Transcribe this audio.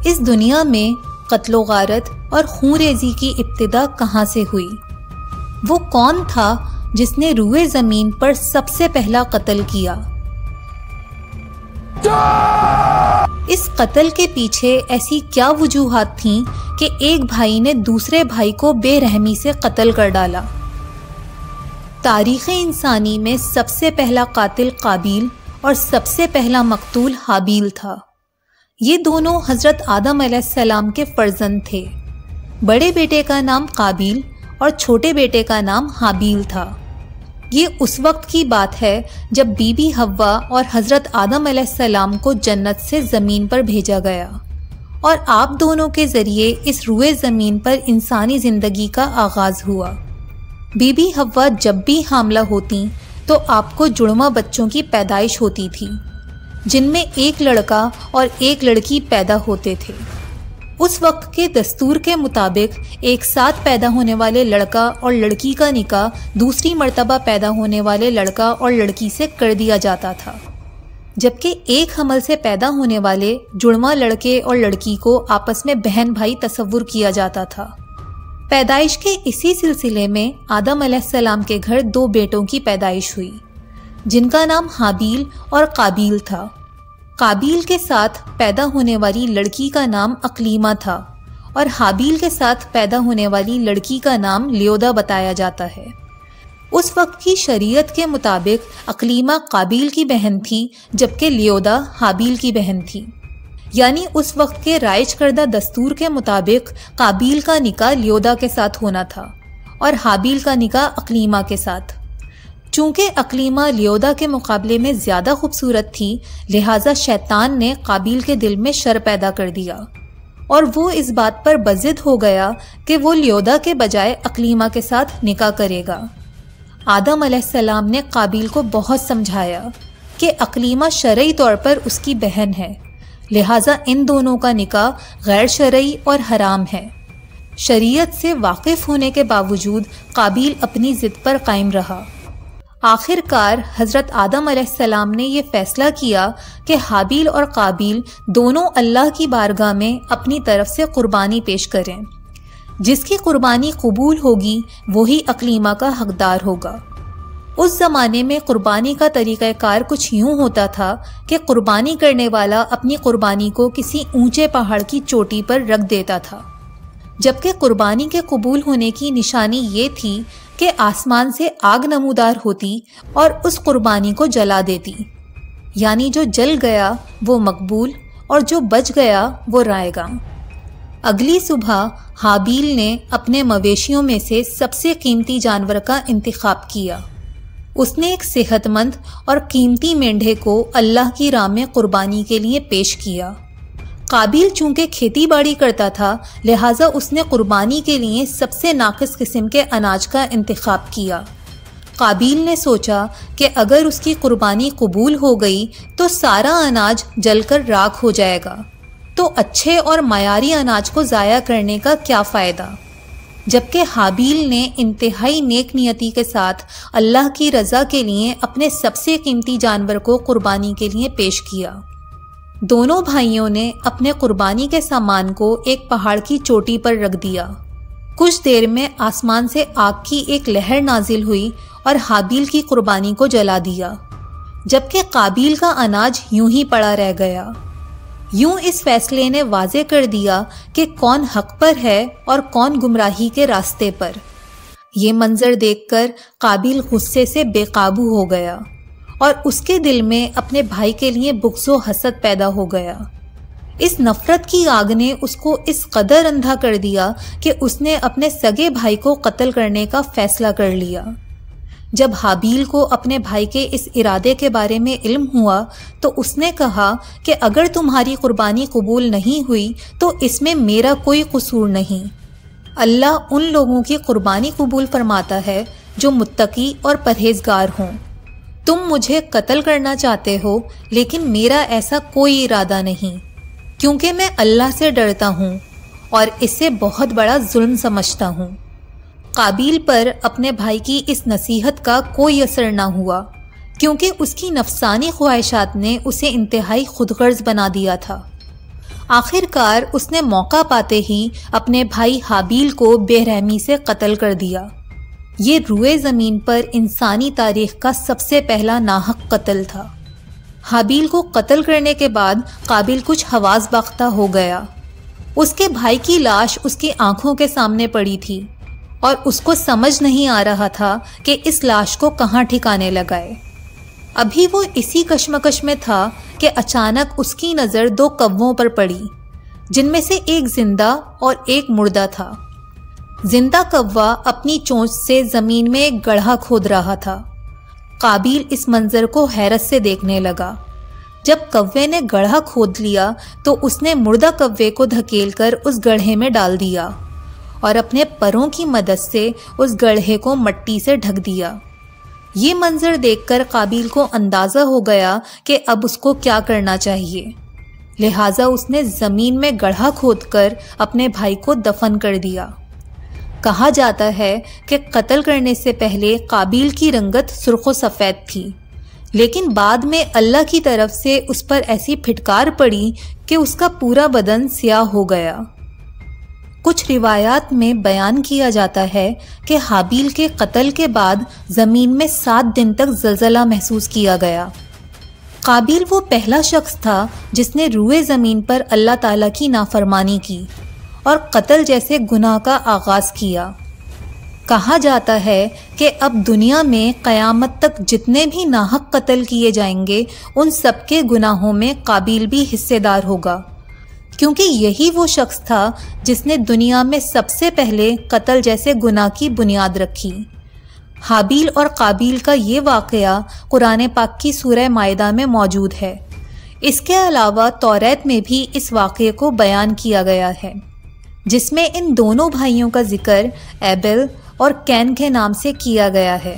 اس دنیا میں قتل و غارت اور خون ریزی کی ابتدا کہاں سے ہوئی؟ وہ کون تھا جس نے روئے زمین پر سب سے پہلا قتل کیا؟ اس قتل کے پیچھے ایسی کیا وجوہات تھیں کہ ایک بھائی نے دوسرے بھائی کو بے رحمی سے قتل کر ڈالا؟ تاریخ انسانی میں سب سے پہلا قاتل قابیل اور سب سے پہلا مقتول حابیل تھا۔ یہ دونوں حضرت آدم علیہ السلام کے فرزند تھے۔ بڑے بیٹے کا نام قابیل اور چھوٹے بیٹے کا نام حابیل تھا۔ یہ اس وقت کی بات ہے جب بی بی حوا اور حضرت آدم علیہ السلام کو جنت سے زمین پر بھیجا گیا اور آپ دونوں کے ذریعے اس روئے زمین پر انسانی زندگی کا آغاز ہوا۔ بی بی حوا جب بھی حاملہ ہوتیں تو آپ کو جڑواں بچوں کی پیدائش ہوتی تھی، جن میں ایک لڑکا اور ایک لڑکی پیدا ہوتے تھے۔ اس وقت کے دستور کے مطابق ایک ساتھ پیدا ہونے والے لڑکا اور لڑکی کا نکاح دوسری مرتبہ پیدا ہونے والے لڑکا اور لڑکی سے کر دیا جاتا تھا، جبکہ ایک حمل سے پیدا ہونے والے جڑواں لڑکے اور لڑکی کو آپس میں بہن بھائی تصور کیا جاتا تھا۔ پیدائش کے اسی سلسلے میں آدم علیہ السلام کے گھر 2 بیٹوں کی پیدائش ہوئی، جن کا نام حابیل اور قابیل تھا۔ قابیل کے ساتھ پیدا ہونے والی لڑکی کا نام اقلیمہ تھا اور حابیل کے ساتھ پیدا ہونے والی لڑکی کا نام لیودا بتایا جاتا ہے۔ اس وقت کی شریعت کے مطابق اقلیمہ قابیل کی بہن تھی جبکہ لیودا حابیل کی بہن تھی، یعنی اس وقت کے رائج کردہ دستور کے مطابق قابیل کا نکاح لیودا کے ساتھ ہونا تھا اور حابیل کا نکاح اقلیمہ کے ساتھ۔ چونکہ اقلیمہ لیودا کے مقابلے میں زیادہ خوبصورت تھی، لہٰذا شیطان نے قابیل کے دل میں شر پیدا کر دیا اور وہ اس بات پر بضد ہو گیا کہ وہ لیودا کے بجائے اقلیمہ کے ساتھ نکاح کرے گا۔ آدم علیہ السلام نے قابیل کو بہت سمجھایا کہ اقلیمہ شرعی طور پر اس کی بہن ہے، لہٰذا ان دونوں کا نکاح غیر شرعی اور حرام ہے۔ شریعت سے واقف ہونے کے باوجود قابیل اپنی ضد پر قائم رہا۔ آخر کار حضرت آدم علیہ السلام نے یہ فیصلہ کیا کہ حابیل اور قابیل دونوں اللہ کی بارگاہ میں اپنی طرف سے قربانی پیش کریں۔ جس کی قربانی قبول ہوگی وہی اقلیمہ کا حقدار ہوگا۔ اس زمانے میں قربانی کا طریقہ کار کچھ یوں ہوتا تھا کہ قربانی کرنے والا اپنی قربانی کو کسی اونچے پہاڑ کی چوٹی پر رکھ دیتا تھا، جبکہ قربانی کے قبول ہونے کی نشانی یہ تھی کہ آسمان سے آگ نمودار ہوتی اور اس قربانی کو جلا دیتی، یعنی جو جل گیا وہ مقبول اور جو بچ گیا وہ رائے گا۔ اگلی صبح حابیل نے اپنے مویشیوں میں سے سب سے قیمتی جانور کا انتخاب کیا۔ اس نے ایک صحت مند اور قیمتی مینڈھے کو اللہ کی راہ میں قربانی کے لیے پیش کیا۔ قابیل چونکہ کھیتی باڑی کرتا تھا، لہٰذا اس نے قربانی کے لیے سب سے ناقص قسم کے اناج کا انتخاب کیا۔ قابیل نے سوچا کہ اگر اس کی قربانی قبول ہو گئی تو سارا اناج جل کر راکھ ہو جائے گا، تو اچھے اور معیاری اناج کو ضائع کرنے کا کیا فائدہ؟ جبکہ حابیل نے انتہائی نیک نیتی کے ساتھ اللہ کی رضا کے لیے اپنے سب سے قیمتی جانور کو قربانی کے لیے پیش کیا۔ دونوں بھائیوں نے اپنے قربانی کے سامان کو ایک پہاڑ کی چوٹی پر رکھ دیا۔ کچھ دیر میں آسمان سے آگ کی ایک لہر نازل ہوئی اور حابیل کی قربانی کو جلا دیا، جبکہ قابیل کا اناج یوں ہی پڑا رہ گیا۔ یوں اس فیصلے نے واضح کر دیا کہ کون حق پر ہے اور کون گمراہی کے راستے پر۔ یہ منظر دیکھ کر قابیل غصے سے بے قابو ہو گیا اور اس کے دل میں اپنے بھائی کے لیے بغض و حسد پیدا ہو گیا۔ اس نفرت کی آگ نے اس کو اس قدر اندھا کر دیا کہ اس نے اپنے سگے بھائی کو قتل کرنے کا فیصلہ کر لیا۔ جب حابیل کو اپنے بھائی کے اس ارادے کے بارے میں علم ہوا تو اس نے کہا کہ اگر تمہاری قربانی قبول نہیں ہوئی تو اس میں میرا کوئی قصور نہیں۔ اللہ ان لوگوں کی قربانی قبول فرماتا ہے جو متقی اور پرہیزگار ہوں۔ تم مجھے قتل کرنا چاہتے ہو، لیکن میرا ایسا کوئی ارادہ نہیں، کیونکہ میں اللہ سے ڈرتا ہوں اور اسے بہت بڑا ظلم سمجھتا ہوں۔ قابیل پر اپنے بھائی کی اس نصیحت کا کوئی اثر نہ ہوا، کیونکہ اس کی نفسانی خواہشات نے اسے انتہائی خود غرض بنا دیا تھا۔ آخر کار اس نے موقع پاتے ہی اپنے بھائی حابیل کو بے رحمی سے قتل کر دیا۔ یہ روئے زمین پر انسانی تاریخ کا سب سے پہلا ناحق قتل تھا۔ حابیل کو قتل کرنے کے بعد قابیل کچھ حواس باختہ ہو گیا۔ اس کے بھائی کی لاش اس کی آنکھوں کے سامنے پڑی تھی اور اس کو سمجھ نہیں آ رہا تھا کہ اس لاش کو کہاں ٹھکانے لگائے۔ ابھی وہ اسی کشمکش میں تھا کہ اچانک اس کی نظر دو کووں پر پڑی، جن میں سے ایک زندہ اور ایک مردہ تھا۔ زندہ کوا اپنی چونچ سے زمین میں ایک گڑھا کھود رہا تھا۔ قابیل اس منظر کو حیرت سے دیکھنے لگا۔ جب کوے نے گڑھا کھود لیا تو اس نے مردہ کوے کو دھکیل کر اس گڑھے میں ڈال دیا اور اپنے پروں کی مدد سے اس گڑھے کو مٹی سے ڈھک دیا۔ یہ منظر دیکھ کر قابیل کو اندازہ ہو گیا کہ اب اس کو کیا کرنا چاہیے، لہٰذا اس نے زمین میں گڑھا کھود کر اپنے بھائی کو دفن کر دیا۔ کہا جاتا ہے کہ قتل کرنے سے پہلے قابیل کی رنگت سرخ و سفید تھی، لیکن بعد میں اللہ کی طرف سے اس پر ایسی پھٹکار پڑی کہ اس کا پورا بدن سیاہ ہو گیا۔ کچھ روایات میں بیان کیا جاتا ہے کہ حابیل کے قتل کے بعد زمین میں 7 دن تک زلزلہ محسوس کیا گیا۔ قابیل وہ پہلا شخص تھا جس نے روئے زمین پر اللہ تعالیٰ کی نافرمانی کی اور قتل جیسے گناہ کا آغاز کیا۔ کہا جاتا ہے کہ اب دنیا میں قیامت تک جتنے بھی ناحق قتل کیے جائیں گے ان سب کے گناہوں میں قابیل بھی حصے دار ہوگا، کیونکہ یہی وہ شخص تھا جس نے دنیا میں سب سے پہلے قتل جیسے گناہ کی بنیاد رکھی۔ حابیل اور قابیل کا یہ واقعہ قرآن پاک کی سورہ مائدہ میں موجود ہے۔ اس کے علاوہ توریت میں بھی اس واقعے کو بیان کیا گیا ہے، جس میں ان دونوں بھائیوں کا ذکر ایبل اور کین کے نام سے کیا گیا ہے۔